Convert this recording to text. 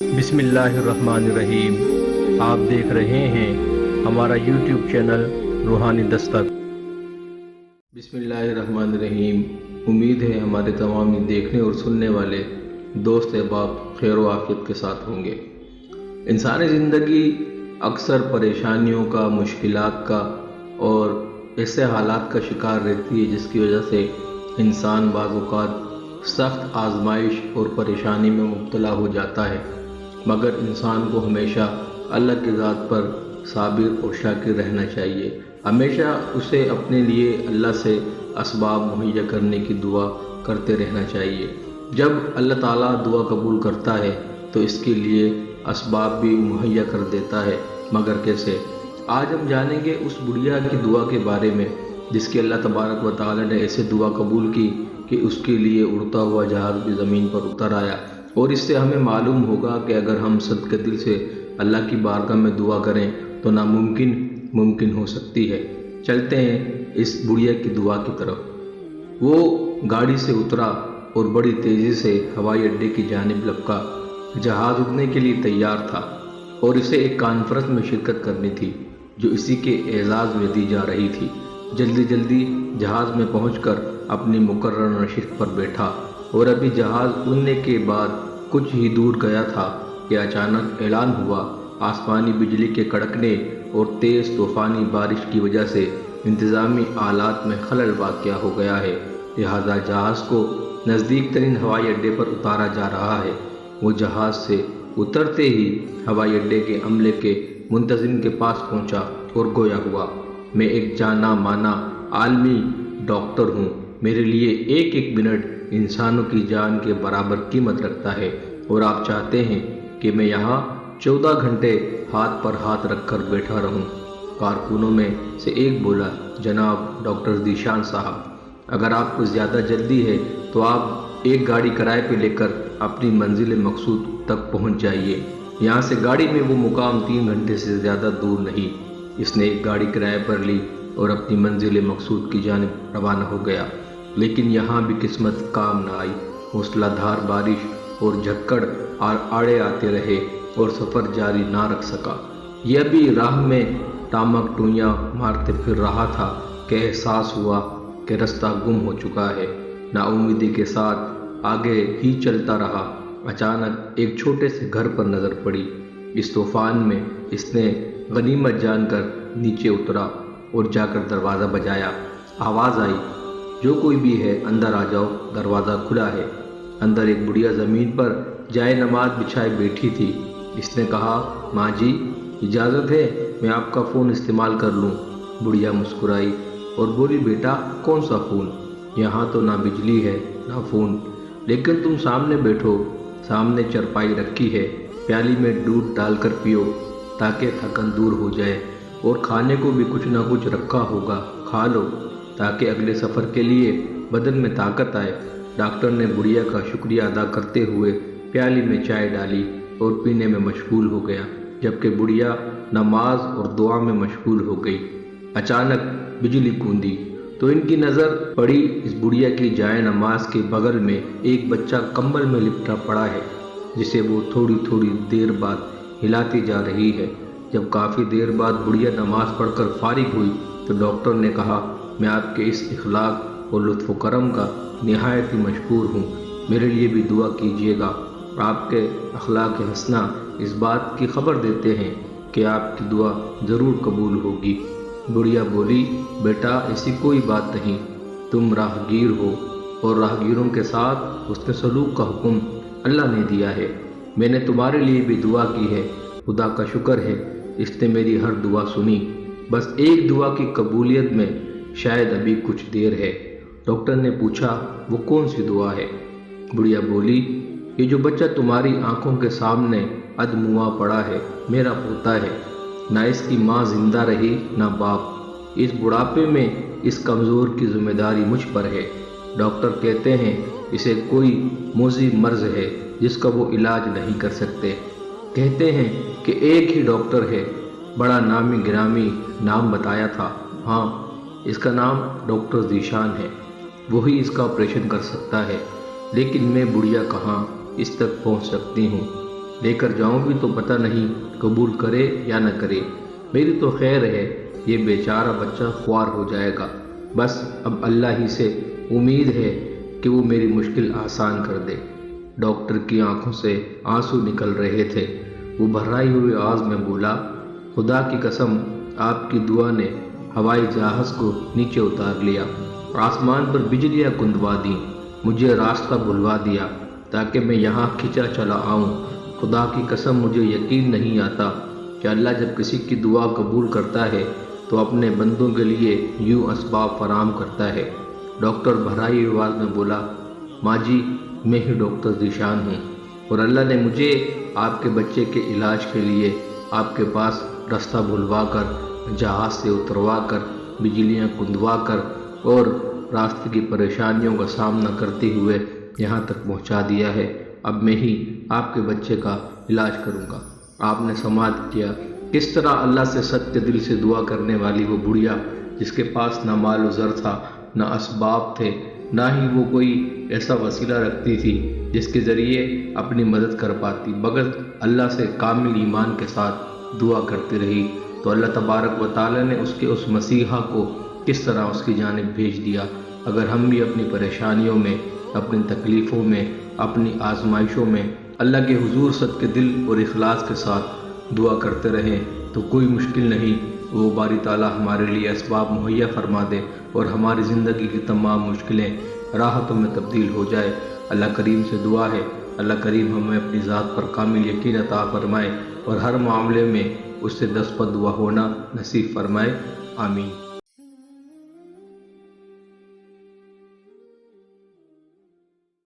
बिस्मिल्लाहिर्रहमानिर्रहीम। आप देख रहे हैं हमारा यूट्यूब चैनल रूहानी दस्तक। बिस्मिल्लाहिर्रहमानिर्रहीम। उम्मीद है हमारे तमाम देखने और सुनने वाले दोस्त अहबाब खैर व आफियत के साथ होंगे। इंसानी ज़िंदगी अक्सर परेशानियों का, मुश्किलात का और ऐसे हालात का शिकार रहती है जिसकी वजह से इंसान बाज़ औक़ात सख्त आजमाइश और परेशानी में मुब्तला हो जाता है, मगर इंसान को हमेशा अल्लाह की ज़ात पर साबिर और शाकिर रहना चाहिए। हमेशा उसे अपने लिए अल्लाह से असबाब मुहैया करने की दुआ करते रहना चाहिए। जब अल्लाह ताला दुआ कबूल करता है तो इसके लिए असबाब भी मुहैया कर देता है, मगर कैसे? आज हम जानेंगे उस बुढ़िया की दुआ के बारे में जिसकी अल्लाह तबारक व तआला ने ऐसे दुआ कबूल की कि उसके लिए उड़ता हुआ जहाज़ भी ज़मीन पर उतर आया। और इससे हमें मालूम होगा कि अगर हम सदके दिल से अल्लाह की बारगाह में दुआ करें तो नामुमकिन मुमकिन हो सकती है। चलते हैं इस बुढ़िया की दुआ की तरफ। वो गाड़ी से उतरा और बड़ी तेज़ी से हवाई अड्डे की जानिब लपका। जहाज़ उड़ने के लिए तैयार था और इसे एक कॉन्फ्रेंस में शिरकत करनी थी जो इसी के एजाज़ में दी जा रही थी। जल्दी जल्दी जहाज़ में पहुंचकर अपनी मुकर्रर नशिस्त पर बैठा और अभी जहाज़ उड़ने के बाद कुछ ही दूर गया था कि अचानक ऐलान हुआ, आसमानी बिजली के कड़कने और तेज़ तूफ़ानी बारिश की वजह से इंतज़ामी आलात में खलल वाक़या हो गया है, लिहाजा जहाज़ को नज़दीक तरीन हवाई अड्डे पर उतारा जा रहा है। वो जहाज़ से उतरते ही हवाई अड्डे के अमले के मुंतज़िम के पास पहुंचा और गोया हुआ, मैं एक जाना माना आलमी डॉक्टर हूँ, मेरे लिए एक एक मिनट इंसानों की जान के बराबर कीमत रखता है और आप चाहते हैं कि मैं यहाँ 14 घंटे हाथ पर हाथ रखकर बैठा रहूँ। कारकुनों में से एक बोला, जनाब डॉक्टर ज़ीशान साहब, अगर आपको ज़्यादा जल्दी है तो आप एक गाड़ी किराए पे लेकर अपनी मंजिल मकसूद तक पहुँच जाइए। यहाँ से गाड़ी में वो मुकाम 3 घंटे से ज़्यादा दूर नहीं। इसने एक गाड़ी किराए पर ली और अपनी मंजिल मकसूद की जानिब रवाना हो गया, लेकिन यहाँ भी किस्मत काम न आई। मूसलाधार बारिश और झक्कड़ आड़े आते रहे और सफ़र जारी ना रख सका। यह भी राह में टामक टूइयाँ मारते फिर रहा था कि एहसास हुआ कि रास्ता गुम हो चुका है। नाउम्मीदी के साथ आगे ही चलता रहा। अचानक एक छोटे से घर पर नज़र पड़ी। इस तूफ़ान में इसने गनीमत जानकर नीचे उतरा और जाकर दरवाज़ा बजाया। आवाज़ आई, जो कोई भी है अंदर आ जाओ, दरवाज़ा खुला है। अंदर एक बुढ़िया ज़मीन पर जाए नमाज बिछाए बैठी थी। इसने कहा, माँ जी इजाज़त है मैं आपका फ़ोन इस्तेमाल कर लूँ? बुढ़िया मुस्कुराई और बोली, बेटा कौन सा फ़ोन, यहाँ तो ना बिजली है ना फ़ोन, लेकिन तुम सामने बैठो, सामने चरपाई रखी है, प्याली में दूध डालकर पियो ताकि थकन दूर हो जाए, और खाने को भी कुछ ना कुछ रखा होगा, खा लो ताकि अगले सफ़र के लिए बदन में ताकत आए। डॉक्टर ने बुढ़िया का शुक्रिया अदा करते हुए प्याली में चाय डाली और पीने में मशगूल हो गया, जबकि बुढ़िया नमाज और दुआ में मशगूल हो गई। अचानक बिजली कूदी तो इनकी नज़र पड़ी इस बुढ़िया की जाए नमाज के बगल में एक बच्चा कंबल में लिपटा पड़ा है, जिसे वो थोड़ी थोड़ी देर बाद हिलाती जा रही है। जब काफ़ी देर बाद बुढ़िया नमाज पढ़कर फारिग हुई तो डॉक्टर ने कहा, मैं आपके इस इखलाक और लुत्फ़ करम का निहायत ही मशकूर हूँ, मेरे लिए भी दुआ कीजिएगा। आपके अखलाक हसना इस बात की खबर देते हैं कि आपकी दुआ ज़रूर कबूल होगी। बुढ़िया बोली, बेटा ऐसी कोई बात नहीं, तुम राहगीर हो और राहगीरों के साथ उसके सलूक का हुक्म अल्लाह ने दिया है। मैंने तुम्हारे लिए भी दुआ की है, खुदा का शुक्र है इसने मेरी हर दुआ सुनी। बस एक दुआ की कबूलियत में शायद अभी कुछ देर है। डॉक्टर ने पूछा, वो कौन सी दुआ है? बुढ़िया बोली, ये जो बच्चा तुम्हारी आंखों के सामने अधमुआ पड़ा है मेरा पोता है, ना इसकी माँ जिंदा रही ना बाप। इस बुढ़ापे में इस कमज़ोर की जिम्मेदारी मुझ पर है। डॉक्टर कहते हैं इसे कोई मोज़ी मर्ज़ है जिसका वो इलाज नहीं कर सकते। कहते हैं कि एक ही डॉक्टर है, बड़ा नामी गिरामी नाम बताया था। हाँ, इसका नाम डॉक्टर ज़ीशान है, वही इसका ऑपरेशन कर सकता है। लेकिन मैं बुढ़िया कहाँ इस तक पहुँच सकती हूँ? لے کر جاؤں بھی تو پتہ نہیں قبول کرے یا نہ کرے۔ میری تو خیر ہے، یہ بیچارہ بچہ خوار ہو جائے گا۔ بس اب اللہ ہی سے امید ہے کہ وہ میری مشکل آسان کر دے۔ ڈاکٹر کی آنکھوں سے آنسو نکل رہے تھے۔ وہ بھرائی ہوئی آواز میں بولا، خدا کی قسم آپ کی دعا نے ہوائی جہاز کو نیچے اتار لیا، آسمان پر بجلیاں گندوا دیں، مجھے راستہ بھلوا دیا تاکہ میں یہاں کھنچا چلا آؤں۔ خدا کی قسم مجھے یقین نہیں آتا کہ اللہ جب کسی کی دعا قبول کرتا ہے تو اپنے بندوں کے لیے یوں اسباب فراہم کرتا ہے۔ ڈاکٹر بھرائی ہوئی آواز میں بولا، ماں جی میں ہی ڈاکٹر ذیشان ہوں، اور اللہ نے مجھے آپ کے بچے کے علاج کے لیے آپ کے پاس راستہ بھلوا کر، جہاز سے اتروا کر، بجلیاں گندوا کر اور راستے کی پریشانیوں کا سامنا کرتے ہوئے یہاں تک پہنچا دیا ہے۔ اب میں ہی آپ کے بچے کا علاج کروں گا۔ آپ نے سماعت کیا کس طرح اللہ سے سچے دل سے دعا کرنے والی وہ بڑھیا، جس کے پاس نہ مال و زر تھا، نہ اسباب تھے، نہ ہی وہ کوئی ایسا وسیلہ رکھتی تھی جس کے ذریعے اپنی مدد کر پاتی، مگر اللہ سے کامل ایمان کے ساتھ دعا کرتی رہی، تو اللہ تبارک و تعالیٰ نے اس کے اس مسیحا کو کس طرح اس کی جانب بھیج دیا۔ اگر ہم بھی اپنی پریشانیوں میں، اپنی تکلیفوں میں، اپنی آزمائشوں میں اللہ کے حضور صدقے دل اور اخلاص کے ساتھ دعا کرتے رہیں تو کوئی مشکل نہیں، وہ باری تعالیٰ ہمارے لیے اسباب مہیا فرما دے اور ہماری زندگی کی تمام مشکلیں راحتوں میں تبدیل ہو جائے۔ اللہ کریم سے دعا ہے، اللہ کریم ہمیں اپنی ذات پر کامل یقین عطا فرمائے اور ہر معاملے میں اس سے دست بدعا ہونا نصیب فرمائے۔ آمین۔